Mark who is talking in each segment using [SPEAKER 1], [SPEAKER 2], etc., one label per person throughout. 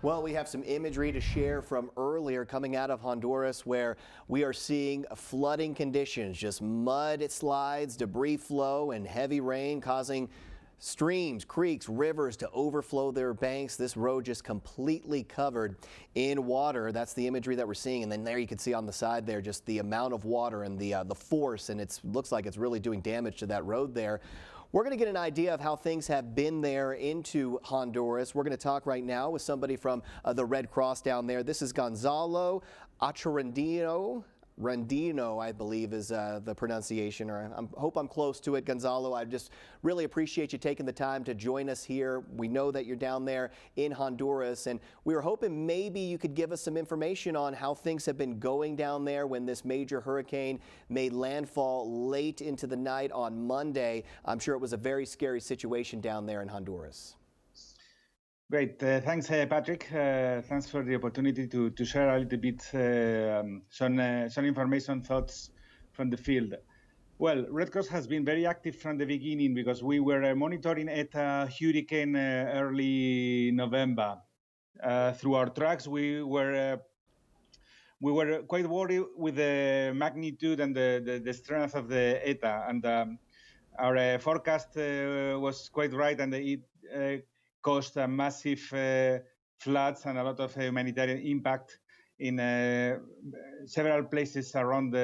[SPEAKER 1] Well, we have some imagery to share from earlier coming out of Honduras where we are seeing flooding conditions, just mud slides, debris flow, and heavy rain causing streams, creeks, rivers to overflow their banks. This road just completely covered in water. That's the imagery that we're seeing. And then there you can see on the side there just the amount of water and the force, and it looks like it's really doing damage to that road there. We're going to get an idea of how things have been there into Honduras. We're going to talk right now with somebody from the Red Cross down there. This is Gonzalo Acharandino. Randino, I believe, is the pronunciation, or I hope I'm close to it. Gonzalo, I just really appreciate you taking the time to join us here. We know that you're down there in Honduras, and we were hoping maybe you could give us some information on how things have been going down there when this major hurricane made landfall late into the night on Monday. I'm sure it was a very scary situation down there in Honduras.
[SPEAKER 2] Great. Thanks, Patrick. Thanks for the opportunity to share a little bit some information, thoughts from the field. Well, Red Cross has been very active from the beginning because we were monitoring Eta hurricane early November. Through our tracks, we were quite worried with the magnitude and the strength of the Eta, and our forecast was quite right, and it caused massive floods and a lot of humanitarian impact in several places around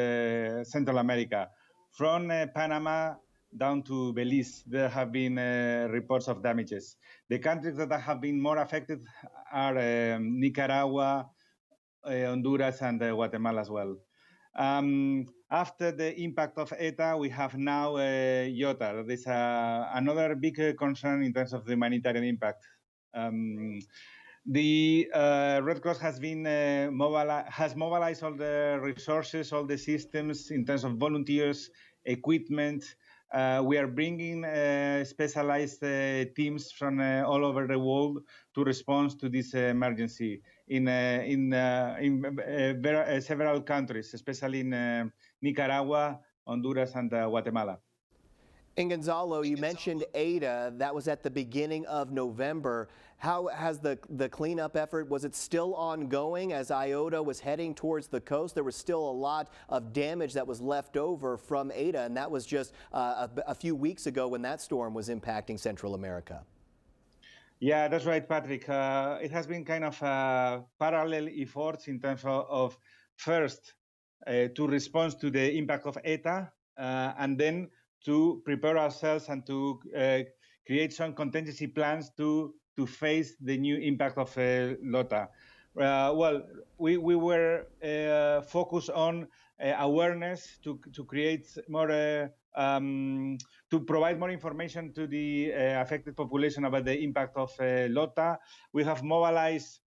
[SPEAKER 2] Central America. From Panama down to Belize, there have been reports of damages. The countries that have been more affected are Nicaragua, Honduras, and Guatemala as well. After the impact of Eta, we have now Iota. That is another big concern in terms of the humanitarian impact. The Red Cross has mobilized all the resources, all the systems in terms of volunteers, equipment. We are bringing specialized teams from all over the world to respond to this emergency in several countries, especially in Nicaragua, Honduras, and Guatemala.
[SPEAKER 1] And Gonzalo, you mentioned Eta. That was at the beginning of November. How has the cleanup effort, was it still ongoing as Iota was heading towards the coast? There was still a lot of damage that was left over from Eta, and that was just a few weeks ago when that storm was impacting Central America.
[SPEAKER 2] Yeah, that's right, Patrick. It has been kind of parallel efforts in terms of first to respond to the impact of Eta, and then to prepare ourselves and to create some contingency plans to face the new impact of Iota. Well, we were focused on awareness to create more, to provide more information to the affected population about the impact of Iota. We have mobilized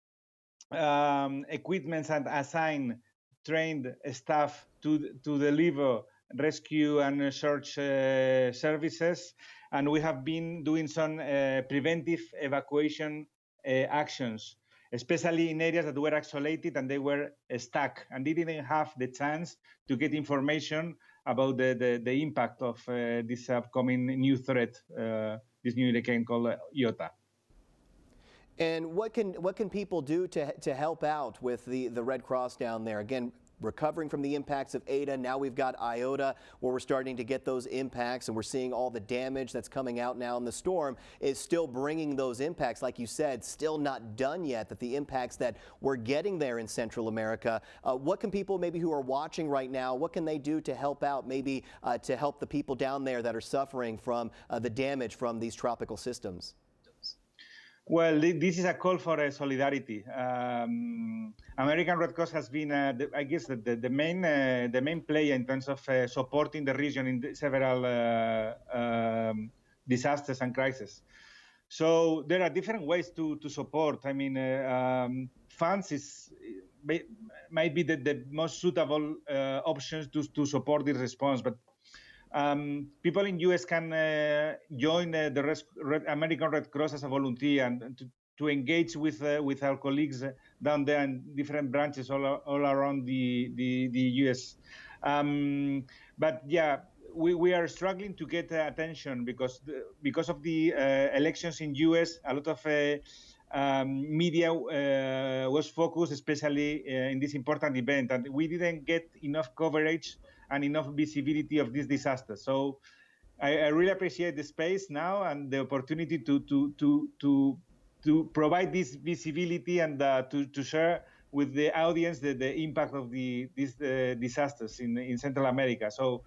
[SPEAKER 2] equipment and assigned trained staff to deliver rescue and search services, and we have been doing some preventive evacuation actions, especially in areas that were isolated and they were stuck and they didn't have the chance to get information about the impact of this upcoming new threat, this new hurricane called Iota.
[SPEAKER 1] And what can people do to help out with the Red Cross down there? Again, recovering from the impacts of Eta, now we've got Iota, where we're starting to get those impacts, and we're seeing all the damage that's coming out now in the storm is still bringing those impacts, like you said, still not done yet, that the impacts that we're getting there in Central America. What can people maybe who are watching right now, what can they do to help out, maybe to help the people down there that are suffering from the damage from these tropical systems?
[SPEAKER 2] Well, this is a call for solidarity. American Red Cross has been, I guess, the main player in terms of supporting the region in several disasters and crises. So there are different ways to support. I mean, funds might be the most suitable options to support this response, but people in US can join the American Red Cross as a volunteer and to engage with our colleagues down there in different branches all around the US. But yeah, we are struggling to get attention because of the elections in US. A lot of media was focused, especially in this important event, and we didn't get enough coverage and enough visibility of this disaster. So I really appreciate the space now and the opportunity to provide this visibility and to share with the audience the impact of these disasters in Central America. So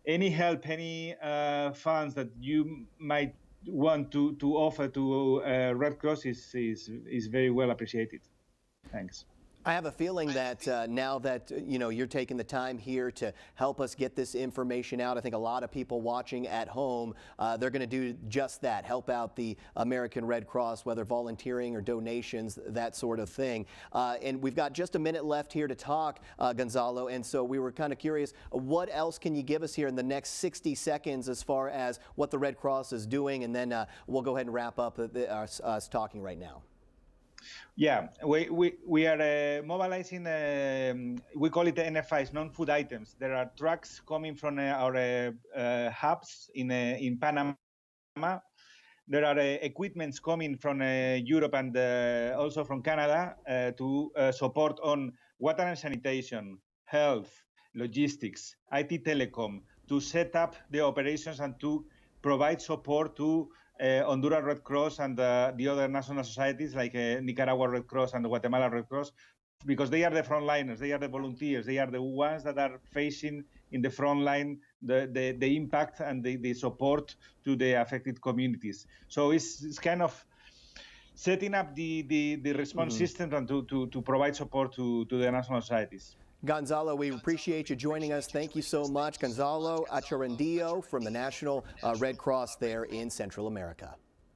[SPEAKER 2] any help, any funds that you might want to offer to Red Cross is very well appreciated. Thanks.
[SPEAKER 1] I have a feeling that now that you're taking the time here to help us get this information out, I think a lot of people watching at home, they're going to do just that, help out the American Red Cross, whether volunteering or donations, that sort of thing. And we've got just a minute left here to talk, Gonzalo, and so we were kind of curious, what else can you give us here in the next 60 seconds as far as what the Red Cross is doing, and then we'll go ahead and wrap up us talking right now.
[SPEAKER 2] Yeah, we are mobilizing, we call it the NFIs, non-food items. There are trucks coming from our hubs in Panama. There are equipments coming from Europe and also from Canada to support on water and sanitation, health, logistics, IT telecom, to set up the operations and to provide support to Honduras Red Cross and the other national societies like Nicaragua Red Cross and the Guatemala Red Cross, because they are the frontliners, they are the volunteers, they are the ones that are facing in the front line the impact and the support to the affected communities. So it's kind of setting up the response system and to provide support to the national societies.
[SPEAKER 1] Gonzalo, we appreciate you joining us. Thank you so much. Gonzalo Acharandillo from the National Red Cross there in Central America.